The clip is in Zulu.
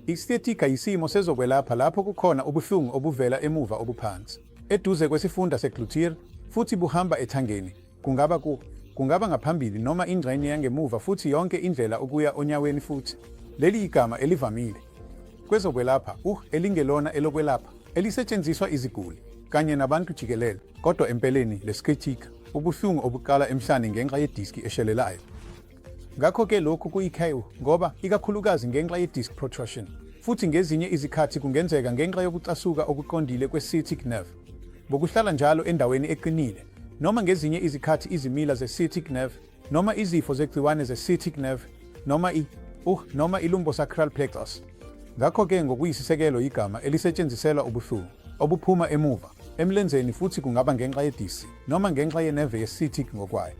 I-sciatica yisimo sezokwelapha lapho kukhona ubuhlungu obuvela emuva obuphansi eduze kwesifunda se-gluteal futhi buhamba ethangeni, kungaba ngaphambili noma ingxenye yangemuva futhi yonke indlela ukuya onyaweni futhi. Leli igama elivamile kwezokwelapha elingelona elokwelapha elisetshenziswa iziguli kanye nabantu jikelele, kodwa empeleni le-sciatica ubuhlungu obuqala emhlane ngenxa yediski eshelelayo. Ngakho-ke lokhu kuyikhewu ngoba ikakhulukazi ngenxa ye-disc protrusion futhi ngezinye izikhathi kungenzeka ngenxa yokucasuka okuqondile kwe-sciatic nerve bokuhlala njalo endaweni eqinile, noma ngezinye izikhathi izimila ze-sciatic nerve noma izifo zegciwane ze-sciatic nerve noma i-lumbosacral plexus. Ngakho-ke ngokuyisisekelo igama elisetshenziselwa ubuhlungu obuphuma emuva emlenzeni futhi kungaba ngenxa yedisi noma ngenxa yenerve ye-sciatic ngokwayo.